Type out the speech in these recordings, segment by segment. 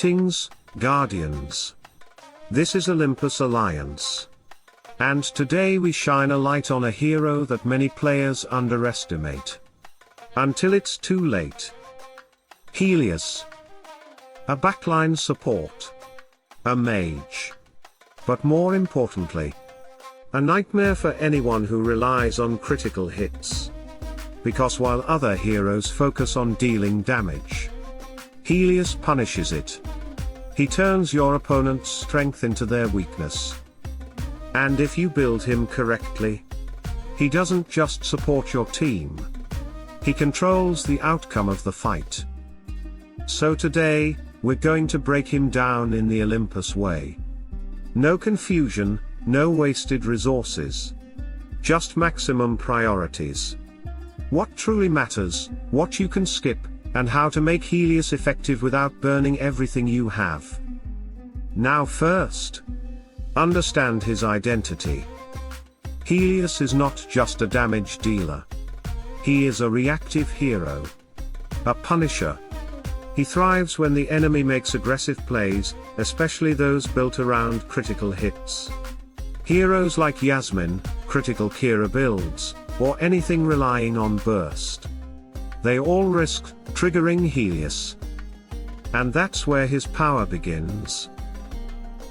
Greetings, Guardians. This is Olympus Alliance. And today we shine a light on a hero that many players underestimate. Until it's too late. Helios. A backline support. A mage. But more importantly, a nightmare for anyone who relies on critical hits. Because while other heroes focus on dealing damage, Helios punishes it. He turns your opponent's strength into their weakness. And if you build him correctly, he doesn't just support your team. He controls the outcome of the fight. So today, we're going to break him down in the Olympus way. No confusion, no wasted resources. Just maximum priorities. What truly matters, what you can skip, and how to make Helios effective without burning everything you have. Now first, understand his identity. Helios is not just a damage dealer. He is a reactive hero. A punisher. He thrives when the enemy makes aggressive plays, especially those built around critical hits. Heroes like Yasmin, critical Kira builds, or anything relying on burst. They all risk triggering Helios. And that's where his power begins.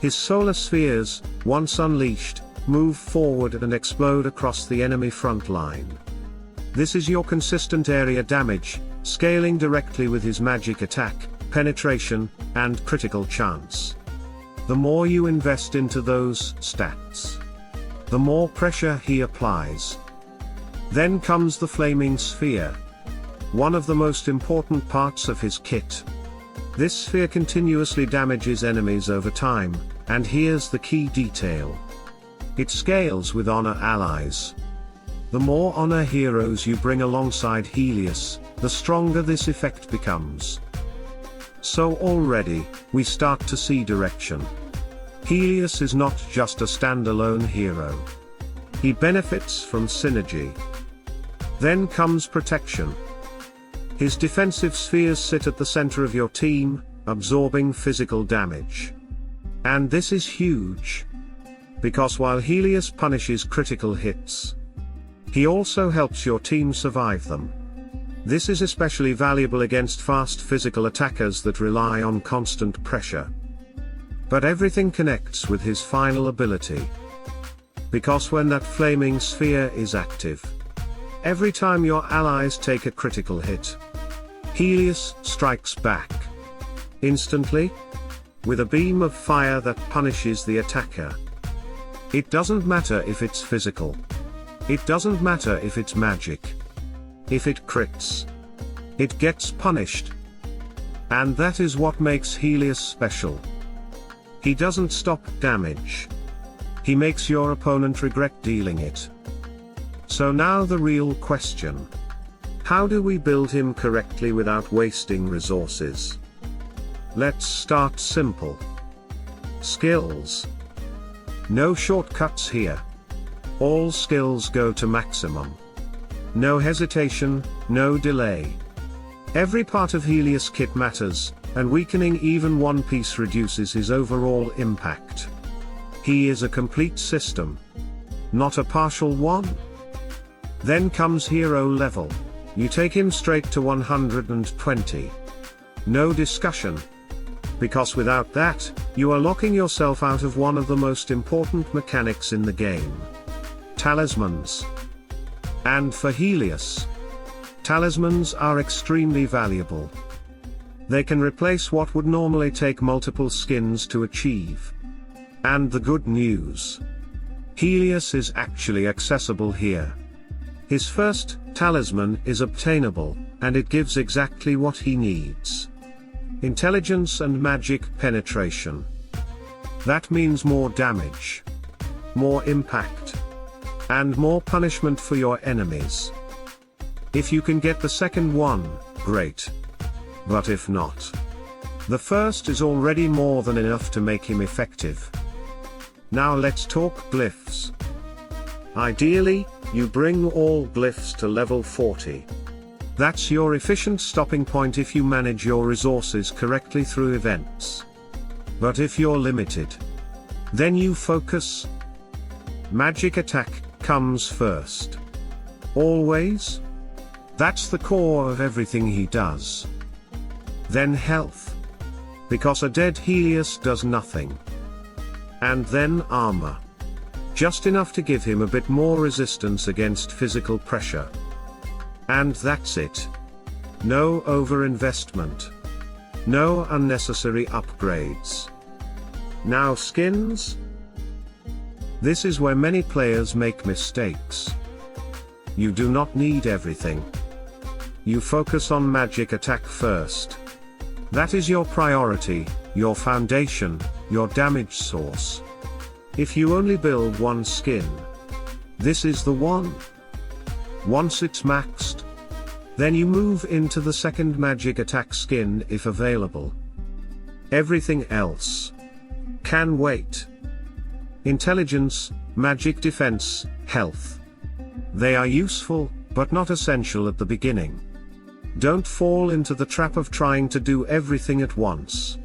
His solar spheres, once unleashed, move forward and explode across the enemy front line. This is your consistent area damage, scaling directly with his magic attack, penetration, and critical chance. The more you invest into those stats, the more pressure he applies. Then comes the flaming sphere. One of the most important parts of his kit. This sphere continuously damages enemies over time, and here's the key detail. It scales with honor allies. The more honor heroes you bring alongside Helios, the stronger this effect becomes. So already, we start to see direction. Helios is not just a standalone hero. He benefits from synergy. Then comes protection. His defensive spheres sit at the center of your team, absorbing physical damage. And this is huge. Because while Helios punishes critical hits, he also helps your team survive them. This is especially valuable against fast physical attackers that rely on constant pressure. But everything connects with his final ability. Because when that flaming sphere is active, every time your allies take a critical hit, Helios strikes back. Instantly. With a beam of fire that punishes the attacker. It doesn't matter if it's physical. It doesn't matter if it's magic. If it crits, it gets punished. And that is what makes Helios special. He doesn't stop damage. He makes your opponent regret dealing it. So now the real question. How do we build him correctly without wasting resources? Let's start simple. Skills. No shortcuts here. All skills go to maximum. No hesitation, no delay. Every part of Helios kit matters, and weakening even one piece reduces his overall impact. He is a complete system, not a partial one. Then comes hero level. You take him straight to 120. No discussion. Because without that, you are locking yourself out of one of the most important mechanics in the game. Talismans. And for Helios, talismans are extremely valuable. They can replace what would normally take multiple skins to achieve. And the good news. Helios is actually accessible here. His first talisman is obtainable, and it gives exactly what he needs. Intelligence and magic penetration. That means more damage, more impact, and more punishment for your enemies. If you can get the second one, great. But if not, the first is already more than enough to make him effective. Now let's talk glyphs. Ideally, you bring all glyphs to level 40. That's your efficient stopping point if you manage your resources correctly through events. But if you're limited, then you focus. Magic attack comes first. Always. That's the core of everything he does. Then health. Because a dead Helios does nothing. And then armor. Just enough to give him a bit more resistance against physical pressure. And that's it. No overinvestment. No unnecessary upgrades. Now skins? This is where many players make mistakes. You do not need everything. You focus on magic attack first. That is your priority, your foundation, your damage source. If you only build one skin, this is the one. Once it's maxed, then you move into the second magic attack skin if available. Everything else can wait. Intelligence, magic defense, health. They are useful, but not essential at the beginning. Don't fall into the trap of trying to do everything at once.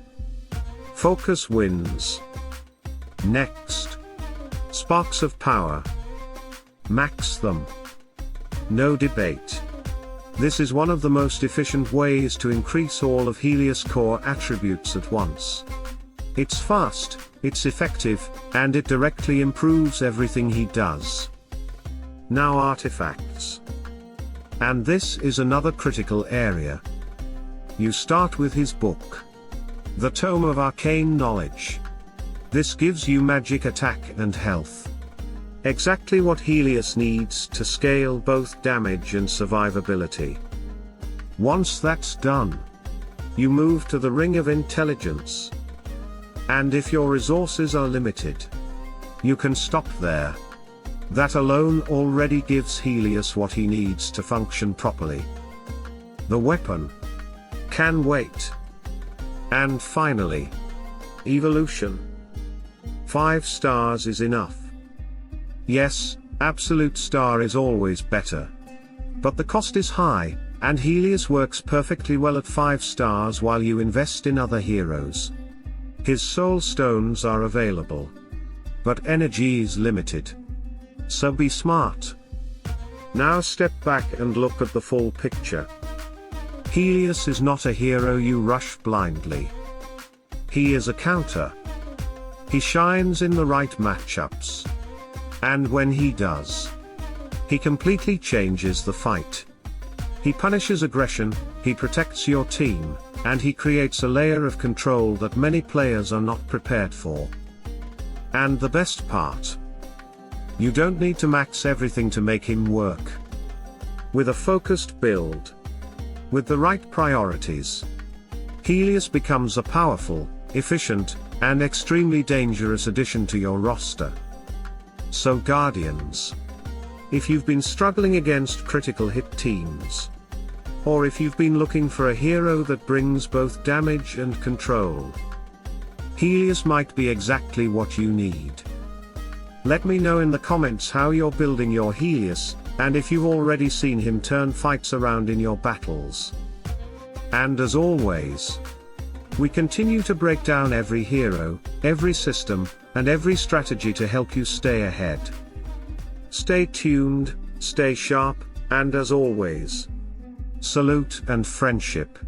Focus wins. Next. Sparks of power. Max them. No debate. This is one of the most efficient ways to increase all of Helios' core attributes at once. It's fast, it's effective, and it directly improves everything he does. Now artifacts. And this is another critical area. You start with his book. The Tome of Arcane Knowledge. This gives you magic attack and health. Exactly what Helios needs to scale both damage and survivability. Once that's done, you move to the Ring of Intelligence. And if your resources are limited, you can stop there. That alone already gives Helios what he needs to function properly. The weapon can wait. And finally, evolution. 5 stars is enough. Yes, absolute star is always better. But the cost is high, and Helios works perfectly well at 5 stars while you invest in other heroes. His soul stones are available. But energy is limited. So be smart. Now step back and look at the full picture. Helios is not a hero you rush blindly. He is a counter. He shines in the right matchups. And when he does, he completely changes the fight. He punishes aggression, he protects your team, and he creates a layer of control that many players are not prepared for. And the best part? You don't need to max everything to make him work. With a focused build, with the right priorities, Helios becomes a powerful, efficient, and extremely dangerous addition to your roster. So Guardians, if you've been struggling against critical hit teams, or if you've been looking for a hero that brings both damage and control, Helios might be exactly what you need. Let me know in the comments how you're building your Helios, and if you've already seen him turn fights around in your battles. And as always, we continue to break down every hero, every system, and every strategy to help you stay ahead. Stay tuned, stay sharp, and as always, salute and friendship.